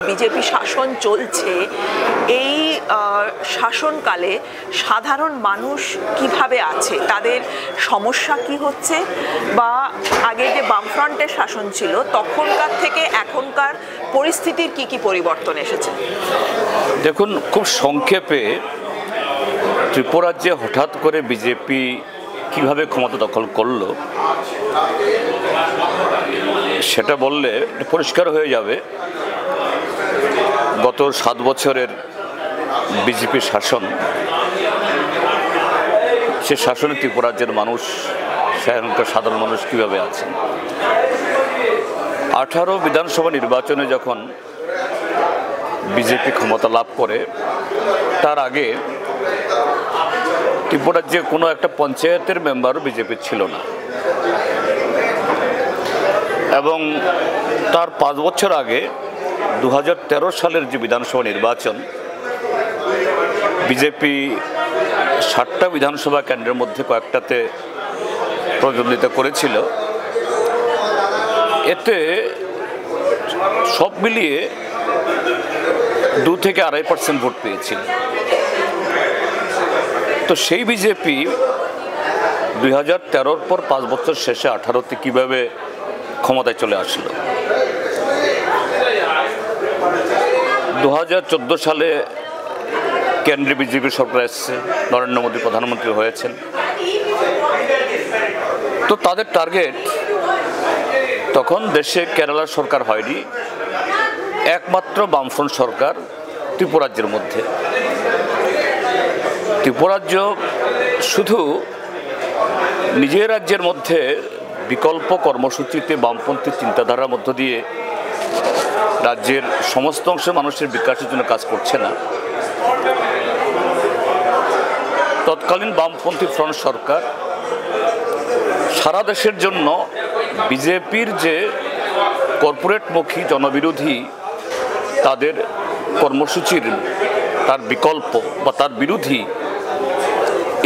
BJP শাসন চলছে, এই শাসনকালে সাধারণ মানুষ কিভাবে আছে, তাদের সমস্যা কি হচ্ছে, বা আগে যে বামফ্রন্টের শাসন ছিল তখনকার থেকে এখনকার পরিস্থিতির কি কি পরিবর্তন এসেছে? দেখুন, খুব সংক্ষেপে ত্রিপুরার যে হঠাৎ করে বিজেপি কিভাবে ক্ষমতা দখল করলো সেটা বললে পরিষ্কার হয়ে যাবে। গত 7 বছরের বিজেপি শাসন, সে শাসনে ত্রিপুরাজ্যের মানুষ, সেখানকার সাধারণ মানুষ কীভাবে আছেন। 18 বিধানসভা নির্বাচনে যখন বিজেপি ক্ষমতা লাভ করে, তার আগে ত্রিপুরাজ্যে কোনো একটা পঞ্চায়েতের মেম্বারও বিজেপির ছিল না, এবং তার 5 বছর আগে 2013 সালের যে বিধানসভা নির্বাচন, বিজেপি 7টা বিধানসভা কেন্দ্রের মধ্যে কয়েকটাতে প্রতিদ্বন্দ্বিতা করেছিল। এতে সব মিলিয়ে 2 থেকে 2.5% ভোট পেয়েছিল। তো সেই বিজেপি 2013 পর 5 বছর শেষে 18তে কীভাবে ক্ষমতায় চলে আসলো। 2014 সালে কেন্দ্রে বিজেপি সরকার এসছে, নরেন্দ্র মোদী প্রধানমন্ত্রী হয়েছেন। তো তাদের টার্গেট, তখন দেশে কেরালার সরকার হয়নি, একমাত্র বামফ্রন্ট সরকার ত্রিপুরাজ্যের মধ্যে। ত্রিপুরাজ্য শুধু নিজের রাজ্যের মধ্যে বিকল্প কর্মসূচিতে বামপন্থী চিন্তাধারার মধ্য দিয়ে রাজ্যের সমস্ত অংশের মানুষের বিকাশের জন্য কাজ করছে না। তৎকালীন বামপন্থী ফ্রন্ট সরকার সারা দেশের জন্য বিজেপির যে কর্পোরেটমুখী জনবিরোধী তাদের কর্মসূচির তার বিকল্প বা তার বিরোধী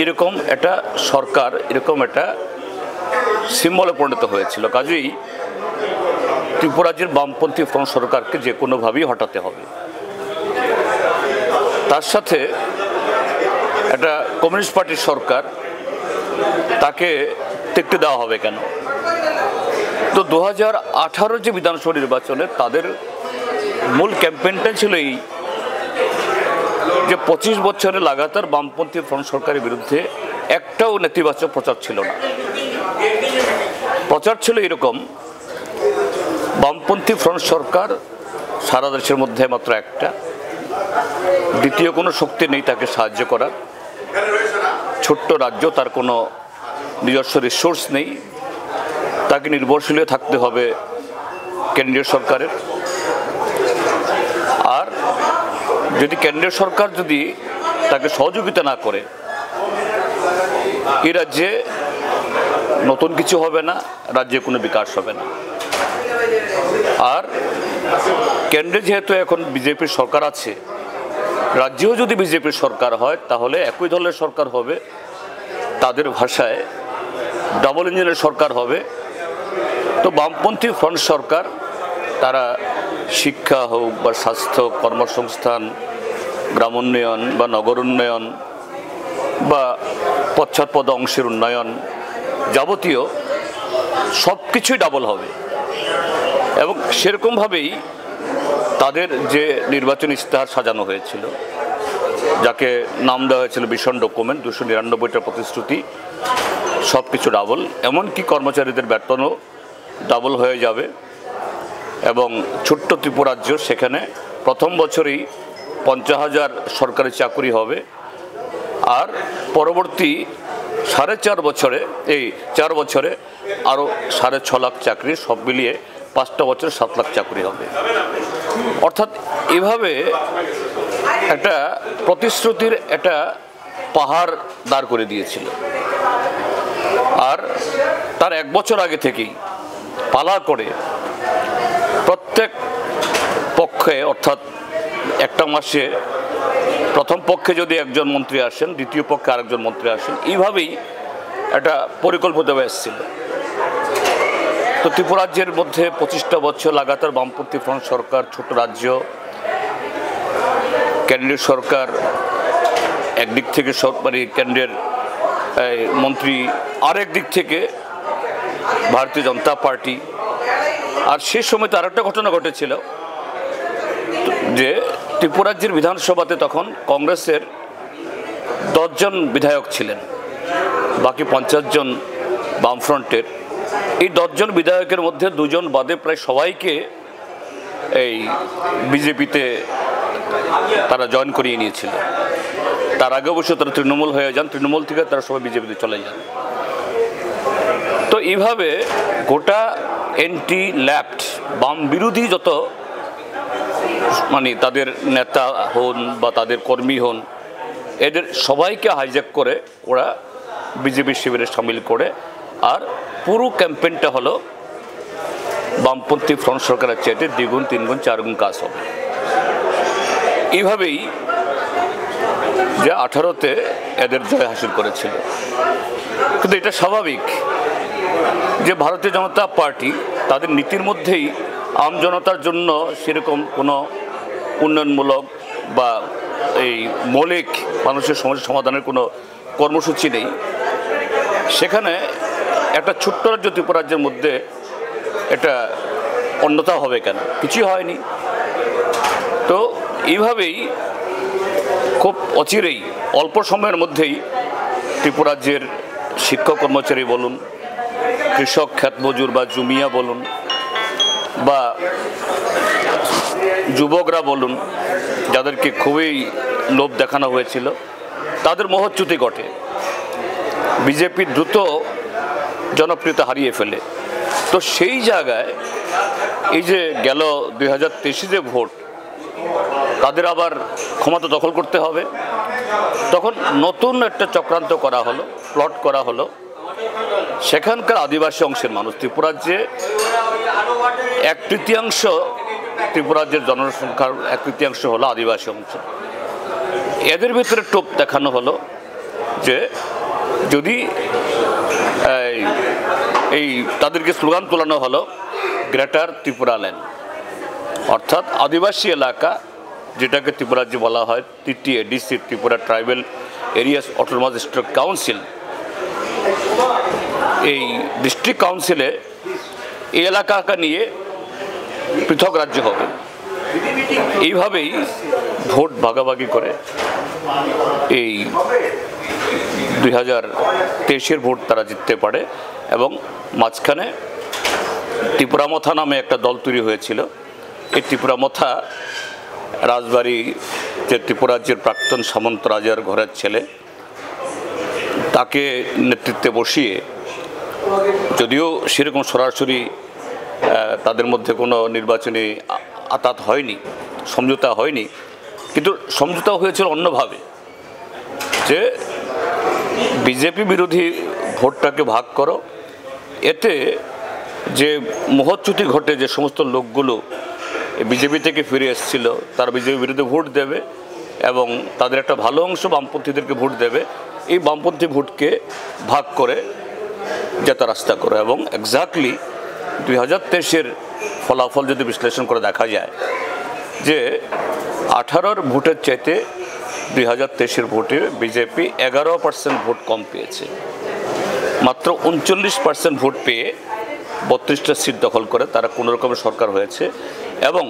এরকম একটা সরকার, এরকম একটা সিম্বলে পরিণত হয়েছিল। কাজেই ত্রিপুরাজ্যের বামপন্থী ফ্রন্ট সরকারকে যে কোনোভাবেই হটাতে হবে। তার সাথে একটা কমিউনিস্ট পার্টির সরকার, তাকে টিকতে দেওয়া হবে কেন? তো 2018 যে বিধানসভা নির্বাচনে তাদের মূল ক্যাম্পেইনটা ছিল এই যে 25 বছরে লাগাতার বামপন্থী ফ্রন্ট সরকারের বিরুদ্ধে একটাও নেতিবাচক প্রচার ছিল না। প্রচার ছিল এরকম, বামপন্থী ফ্রন্ট সরকার সারা দেশের মধ্যে মাত্র একটা, দ্বিতীয় কোনো শক্তি নেই তাকে সাহায্য করার। ছোট্ট রাজ্য, তার কোনো নিজস্ব রিসোর্স নেই, তাকে নির্ভরশীল থাকতে হবে কেন্দ্রীয় সরকারের। আর যদি কেন্দ্রীয় সরকার যদি তাকে সহযোগিতা না করে, এই রাজ্যে নতুন কিছু হবে না, রাজ্যে কোনো বিকাশ হবে না। আর কেন্দ্রে যেহেতু এখন বিজেপির সরকার আছে, রাজ্যেও যদি বিজেপির সরকার হয় তাহলে একই দলের সরকার হবে, তাদের ভাষায় ডাবল ইঞ্জিনের সরকার হবে। তো বামপন্থী ফ্রন্ট সরকার তারা শিক্ষা হোক বা স্বাস্থ্য, কর্মসংস্থান, গ্রাম উন্নয়ন বা নগর উন্নয়ন বা পশ্চাৎপদ অংশের উন্নয়ন, যাবতীয় সব কিছুই ডাবল হবে। এবং সেরকমভাবেই তাদের যে নির্বাচনী ইশতেহার সাজানো হয়েছিল, যাকে নাম দেওয়া হয়েছিল ভিশন ডকুমেন্ট, 299টা প্রতিশ্রুতি, সব কিছু ডাবল। এমনকি কর্মচারীদের বেতনও ডাবল হয়ে যাবে। এবং ছোট্ট ত্রিপুরাজ্য, সেখানে প্রথম বছরেই 50,000 সরকারি চাকরি হবে। আর পরবর্তী 4.5 বছরে, এই 4 বছরে আরও 6.5 লাখ চাকরি, সব মিলিয়ে 5টা বছরে 7 লাখ চাকরি হবে। অর্থাৎ এভাবে একটা প্রতিশ্রুতির একটা পাহাড় দাঁড় করে দিয়েছিল। আর তার 1 বছর আগে থেকেই পালা করে প্রত্যেক পক্ষে, অর্থাৎ একটা মাসে প্রথম পক্ষে যদি একজন মন্ত্রী আসেন, দ্বিতীয় পক্ষে আরেকজন মন্ত্রী আসেন, এইভাবেই একটা পরিকল্পিতভাবে এসেছিল। তো ত্রিপুরাজ্যের মধ্যে 25টা বছর লাগাতার বামপন্থী ফ্রন্ট সরকার, ছোট রাজ্য, কেন্দ্রীয় সরকার একদিক থেকে মানে কেন্দ্রের মন্ত্রী, আরেক দিক থেকে ভারতীয় জনতা পার্টি। আর সে সময় তো আরেকটা ঘটনা ঘটেছিল যে ত্রিপুরাজ্যের বিধানসভাতে তখন কংগ্রেসের 10 জন বিধায়ক ছিলেন, বাকি 50 জন বামফ্রন্টের। এই 10 জন বিধায়কের মধ্যে 2 জন বাদে প্রায় সবাইকে এই বিজেপিতে তারা জয়েন করিয়ে নিয়েছিল। তার আগে অবশ্য তারা তৃণমূল হয়ে যান, তৃণমূল থেকে তারা সবাই বিজেপিতে চলে যান। তো এইভাবে গোটা এন্টি লেফট বাম বিরোধী যত মানে তাদের নেতা হন বা তাদের কর্মী হন, এদের সবাইকে হাইজ্যাক করে ওরা বিজেপি শিবিরে সামিল করে। আর পুরো ক্যাম্পেইনটা হলো বামপন্থী ফ্রন্ট সরকারের চাইতে 2 গুণ 3 গুণ 4 গুণ কাজ হবে। এইভাবেই যে 18তে এদের জয় হাসিল করেছিল। কিন্তু এটা স্বাভাবিক যে ভারতীয় জনতা পার্টি তাদের নীতির মধ্যেই আম জনতার জন্য সেরকম কোনো উন্নয়নমূলক বা এই মৌলিক মানুষের সমস্যা সমাধানের কোনো কর্মসূচি নেই। সেখানে একটা ছোট্ট রাজ্য ত্রিপুরাজ্যের মধ্যে এটা অন্যথা হবে কেন? কিছুই হয়নি। তো এইভাবেই খুব অচিরেই অল্প সময়ের মধ্যেই ত্রিপুরাজ্যের শিক্ষক কর্মচারী বলুন, কৃষক ক্ষেতমজুর বা জুমিয়া বলুন, বা যুবকরা বলুন, যাদেরকে খুবই লোভ দেখানো হয়েছিল, তাদের মহৎচ্যুতি ঘটে। বিজেপি দ্রুত জনপ্রিয়তা হারিয়ে ফেলে। তো সেই জায়গায় এই যে গেল 2023 যে ভোট, তাদের আবার ক্ষমতা দখল করতে হবে। তখন নতুন একটা চক্রান্ত করা হলো, প্লট করা হলো। সেখানকার আদিবাসী অংশের মানুষ, ত্রিপুরাজ্যে 1/3 ত্রিপুরাজ্যের জনসংখ্যার 1/3 হলো আদিবাসী অংশ। এদের ভিতরে টোপ দেখানো হলো যে যদি এই তাদেরকে স্লোগান তোলানো হলো গ্রেটার ত্রিপুরা ল্যান্ড, অর্থাৎ আদিবাসী এলাকা, যেটাকে ত্রিপুরাজ্যে বলা হয় TTADC, Tripura tribal areas autonomous district council. এই ডিস্ট্রিক্ট কাউন্সিলে এই এলাকাকে নিয়ে পৃথক রাজ্য হবে। এইভাবেই ভোট ভাগাভাগি করে এই 2023 ভোট তারা জিততে পারে। এবং মাঝখানে ত্রিপুরামথা নামে একটা দল তৈরি হয়েছিল। এই ত্রিপুরামথা রাজবাড়ি, যে ত্রিপুরাজ্যের প্রাক্তন সামন্ত রাজার ঘরের ছেলে, তাকে নেতৃত্বে বসিয়ে, যদিও সেরকম সরাসরি তাদের মধ্যে কোনো নির্বাচনী আতাত হয়নি, সমঝোতা হয়নি, কিন্তু সমঝোতা হয়েছিল অন্যভাবে, যে বিজেপি বিরোধী ভোটটাকে ভাগ করো। এতে যে মহৎচ্যুতি ঘটে, যে সমস্ত লোকগুলো বিজেপি থেকে ফিরে এসেছিল, তারা বিজেপি বিরুদ্ধে ভোট দেবে এবং তাদের একটা ভালো অংশ বামপন্থীদেরকে ভোট দেবে। এই বামপন্থী ভোটকে ভাগ করে যেটা রাস্তা করে। এবং এক্স্যাক্টলি 2023 ফলাফল যদি বিশ্লেষণ করে দেখা যায় যে 18 ভোটের চাইতে 2023 ভোটে বিজেপি 11% ভোট কম পেয়েছে। মাত্র 39% ভোট পেয়ে 32টা সিট দখল করে তারা কোনো রকমের সরকার হয়েছে। এবং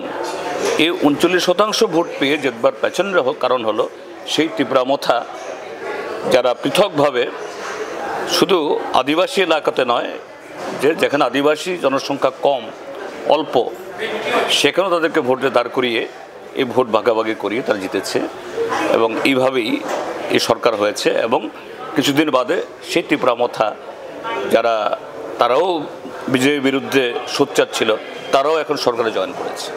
এই 39% ভোট পেয়ে জেতবার পেছনের কারণ হলো সেই ত্রিপুরামথা, যারা পৃথকভাবে শুধু আদিবাসী এলাকাতে নয়, যেখানে আদিবাসী জনসংখ্যা কম, অল্প, সেখানেও তাদেরকে ভোটে দাঁড় করিয়ে এই ভোট ভাগাভাগি করিয়ে তারা জিতেছে। এবং এইভাবেই এই সরকার হয়েছে। এবং কিছুদিন বাদে সেই ত্রিপুরামথা যারা তারাও বিজেপির বিরুদ্ধে সোচ্চার ছিল, তারাও এখন সরকারে জয়েন করেছে।